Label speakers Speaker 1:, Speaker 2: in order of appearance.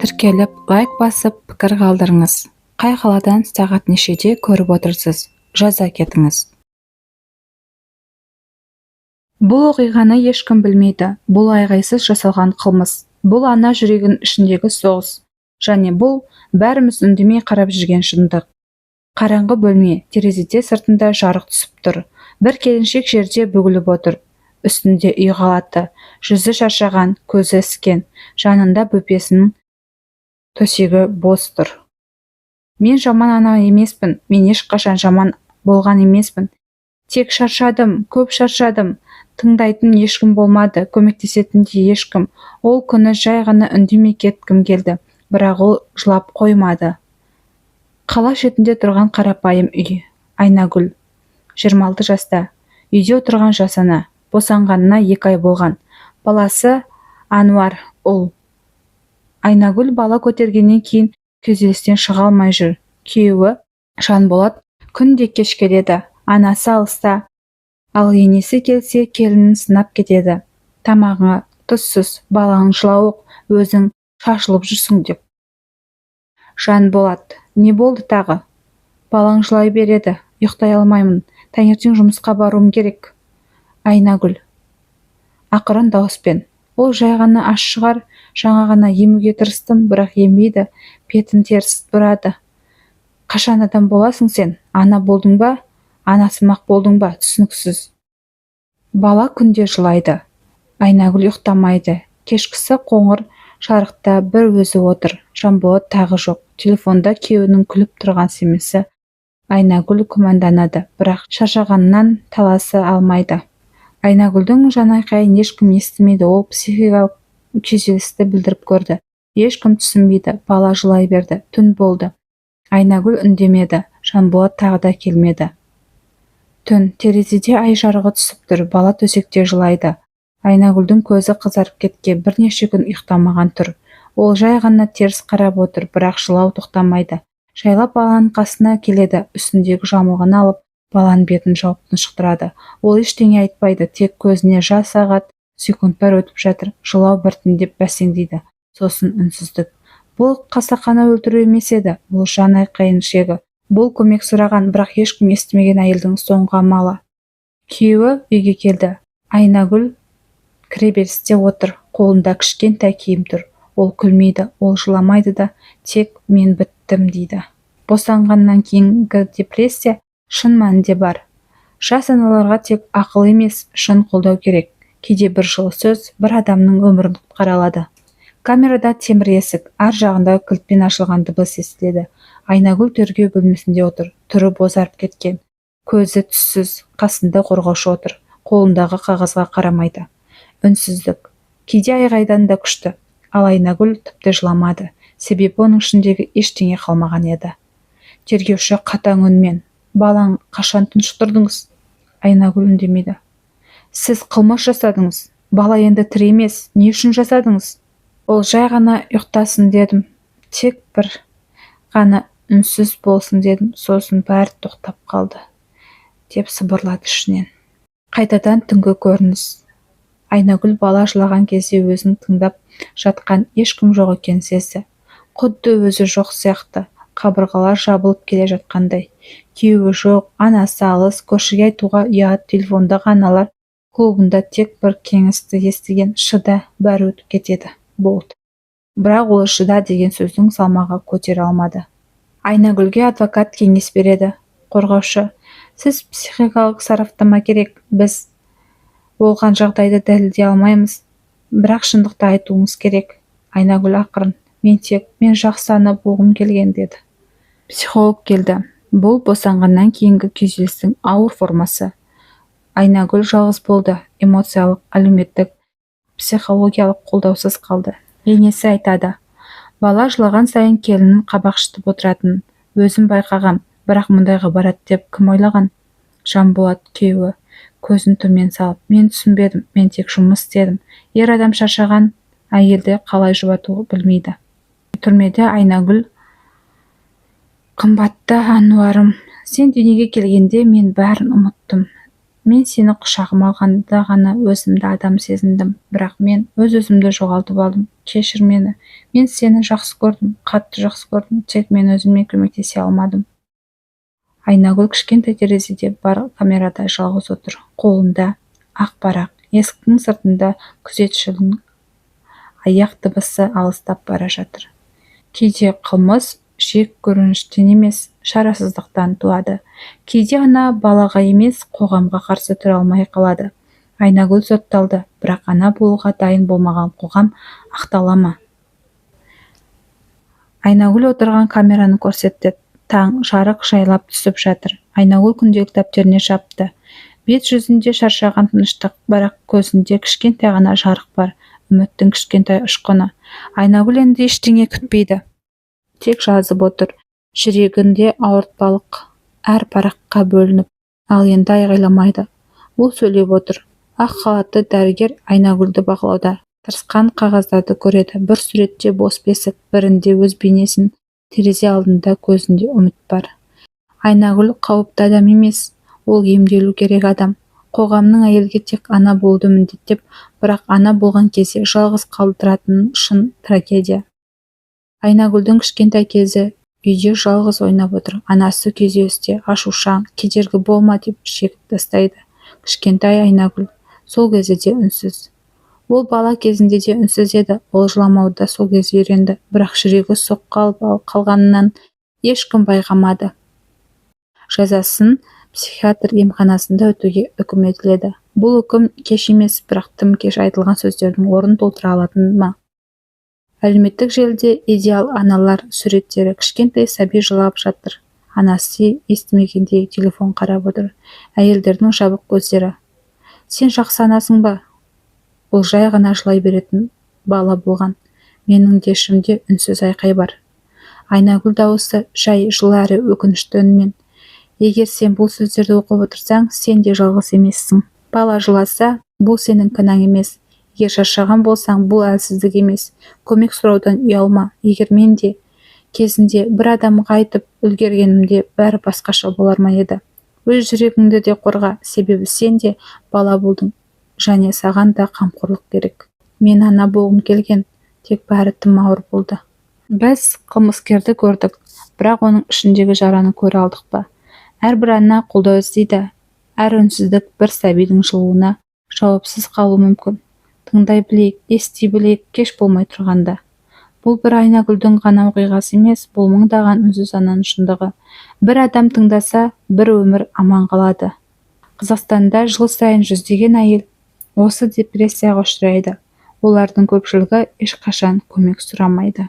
Speaker 1: Тіркеліп, лайк басып, пікір қалдырыңыз. Қай қаладан сағат нешеде көріп отырсыз? Жаза кетіңіз. Бұл оқиғаны ешкім білмейді. Бұл айғайсыз жасалған қылмыс. Бұл ана жүрегінің ішіндегі соғыс. Және бұл бәріміз үндемей қарап жүрген шындық. Қараңғы бөлме, терезеде сыртында жарық түсіп тұр. Бір келіншек жерде бүгіліп отыр. Үстінде үй халаты, жүзі шаршаған, көзі іскен, жанында бөпесінің төсегі бос тұр. Мен жаман ана емеспін, мен ешқашан жаман болған емеспін. Тек шаршадым, көп шаршадым. Тыңдайтын ешкім болмады, көмектесетін де ешкім. Ол күні жай ғана үндемей кеткім келді, бірақ ол жылап қоймады. Қала шетінде тұрған қарапайым үй. Айнагүл, 26 жаста. Үйде отырған жас ана. Босанғанына 2 ай болған. Баласы Ануар ұл. Айнагүл бала көтергеннен кейін күйзелістен шыға алмай жүр. Күйеуі Жанболат күнде кеш келеді. Анасы алыста, ал енесі келсе келінін сынап кетеді. Тамағы тұзсыз, балаң жылауық, өзің шашылып жүрсің деп. Жанболат, не болды тағы? Балаң жылай береді, ұйықтай алмаймын. Таңертең жұмысқа баруым керек. Айнагүл, ақырын дауыспен. Ол жай ғана аш шығар, жаңа ғана емуге тырыстым, бірақ ембейді, бетін теріс бұрады. Қашан адам боласың сен? Ана болдың ба? Анасымақ болдың ба? Түсініксіз. Бала күнде жылайды. Айнагүл ұйықтамайды. Кешкісі қоңыр шарықта бір өзі отыр. Жанболат тағы жоқ. Телефонда күйеуінің күліп тұрған семесі. Айнагүл күмәнданады, бірақ шаршағаннан таласы алмайды. Айнагүлдің жанайқайын ешкім естімейді, ол психикалық күйзелісті білдіріп көрді. Ешкім түсінбейді, бала жылай берді, түн болды. Айнагүл үндемеді, Жанболат тағы да келмеді. Түн, терезеде ай жарығы түсіп тұр, бала төсекте жылайды. Айнагүлдің көзі қызарып кеткен, бірнеше күн ұйықтамаған тұр. Ол жай ғана теріс қарап отыр, бірақ жылау тоқтамайды. Жайлап баланың қасына келеді, үстіндегі жамылғын алып, баланың бетін жауып тұншықтырады. Ол ештеңе айтпайды, тек көзіне жас ағады, секундтар өтіп жатыр, жылау біртіндеп бәсеңдейді. Сосын үнсіздік. Бұл қасақана өлтіру емес еді, бұл жан айқайын шегі. Бұл көмек сұраған, бірақ ешкім естімеген әйелдің соңғы амалы. Күйеуі үйге келді. Айнагүл кіреберісте отыр, қолында кішкентай киім тұр. Ол күлмейді, ол жыламайды да, тек мен біттім дейді. Босанғаннан кейінгі депрессия шын мәнінде бар. Жас аналарға тек ақыл емес, шын қолдау керек. Кейде бір жылы сөз бір адамның өмірін құтқара алады. Камерада темір есік, ар жағында кілтпен ашылған дыбыс естіледі. Айнагүл тергеу бөлмесінде отыр, түрі бозарып кеткен. Көзі түссіз, қасында қорғаушы отыр, қолындағы қағазға қарамайды. Үнсіздік. Кейде айғайдан да күшті. Ал Айнагүл тіпті жыламады, себебі оның ішіндегі ештеңе қалмаған еді. Тергеуші қатаң үнмен: балаң қашан тұншықтырдыңыз? Айнагүл үндемейді. Сіз қылмыс жасадыңыз. Бала енді тірі емес, не үшін жасадыңыз? Ол жай ғана ұйықтасын дедім. Тек бір ғана үнсіз болсын дедім, сосын бәрі тоқтап қалды, деп сыбырлады ішінен. Қайтадан түнгі көрініс. Айнагүл бала жылаған кезде өзін тыңдап жатқан ешкім жоқ екен сезді. Құдды өзі жоқ сияқты, қабырғалар жабылып келе жатқандай. Күйеуі жоқ, анасы алыс, көршіге айтуға ұят, телефондағы аналар клубында тек бір кеңесті естіген: шыда, бәрі өтіп кетеді, болды. Бірақ ол шыда деген сөздің салмағы көтере алмады. Айнагүлге адвокат кеңес береді. Қорғаушы: сіз психикалық сараптама керек, біз болған жағдайды дәлелдей алмаймыз, бірақ шындықты айтуыңыз керек. Айнагүл ақырын: мен жақсы ана болғым келген деді. Психолог келді. Бұл босанғаннан кейінгі күйзелістің ауыр формасы. Айнагүл жалғыз болды, эмоциялық, әлеуметтік, психологиялық қолдаусыз қалды. Енесі айтады: бала жылаған сайын келінін қабақ шытып отыратын, өзім байқағам, бірақ мұндайға барады деп кім ойлаған? Жанболат күйеуі көзін төмен салып: мен түсінбедім, мен тек жұмыс істедім. Ер адам шаршаған әйелді қалай жұбатуды білмейді. Түрмеде Айнагүл: қымбатты Ануарым, сен дүниеге келгенде мен бәрін ұмыттым. Мен сені құшағыма алғанда ғана өзімді адам сезіндім, бірақ мен өз-өзімді жоғалтып алдым. кешір мені. Мен сені жақсы көрдім, қатты жақсы көрдім, тек мен өзіме көмектесе алмадым. Айнагүл кішкентай терезеде бар камерада жалғыз отыр. Қолында ақ парақ. Есіктің сыртында күзетшінің аяқ дыбысы алыстап бара жатыр. Кейде қылмыс жек көрініштен емес, шарасыздықтан туады. Кейде ана балаға емес, қоғамға қарсы тұра алмай қалады. Айнагүл сотталды, бірақ ана болуға дайын болмаған қоғам ақтала ма? Айнагүл отырған камераны көрсетті. Таң жарық жайлап түсіп жатыр. Айнагүл күнделік дәптеріне жапты. Бет жүзінде шаршаған тыныштық, бірақ көзінде кішкентай ғана жарық бар, үміттің кішкентай ұшқыны. Айнагүл енді ештеңе күтпейді. Тек жазып отыр. Жүрегінде ауыртпалық әр параққа бөлініп, ал енді айғайламайды. Ол сөйлеп отыр. Ақ халатты дәрігер Айнагүлді бақылауда. Тырысқан қағаздарды көреді. Бір суретте бос бесік, бірінде өз бейнесін. Терезе алдында көзінде үміт бар. Айнагүл қауіпті адам емес, ол емделу керек адам. Қоғамның әйелге тек ана болуды міндеттеп, бірақ ана болған кезде жалғыз қалдыратын шын трагедия. Айнагүлдің кішкентай кезі үйде жалғыз ойнап отыр. Анасы күйзелісте, ашушаң, кедергі болма деп шегіп тастайды. Кішкентай Айнагүл сол кезде де үнсіз. Ол бала кезінде де үнсіз еді. Ол жыламауды сол кезде үйренді, бірақ жүрегі соққы қалғанынан ешкім байқамады. Жазасын психиатр емханасында өтуге үкім етіледі. Бұл үкім кеш емес, бірақ тым кеш айтылған сөздердің орнын толтыра алатын ма? Әлеуметтік желіде идеал аналар суреттері. Кішкентай сәби жылап жатыр. Анасы естімегендей телефон қарап отыр. Әйелдердің жабық көздері. Сен жақсы анасың ба? Бұл жай ғана жылай беретін бала болған. Менің де ішімде үнсіз айқай бар. Айнагүл дауысы жай жылы әрі өкінішті үнмен. Егер сен бұл сөздерді оқып отырсаң, сен де жалғыз емессің. Бала жыласа, бұл сенің кінәң емес. Егер шаршаған болсаң, бұл әлсіздік емес. Көмек сұраудан ұялма. Егер мен де кезінде бір адамға айтып үлгергенімде бәрі басқаша болар ма еді. Өз жүрегіңді де қорға, себебі сен де бала болдың. Және саған да қамқорлық керек. Мен ана болғым келген, тек бәрі тым ауыр болды. Біз қылмыскерді көрдік, бірақ оның ішіндегі жараны көре алдық па? Әрбір ана қолдау іздейді. Әр үнсіздік бір сәбидің жылуына жауапсыз қалуы мүмкін. Тыңдай білейік, ести білейік, кеш болмай тұрғанда. Бұл бір Айнагүлдің ғана оқиғасы емес, бұл мыңдаған үнсіз ананың шындығы. Бір адам тыңдаса, бір өмір аман қалады. Қазақстанда жыл сайын жүздеген әйел осы депрессияға ұшырайды. Олардың көпшілігі ешқашан көмек сұрамайды.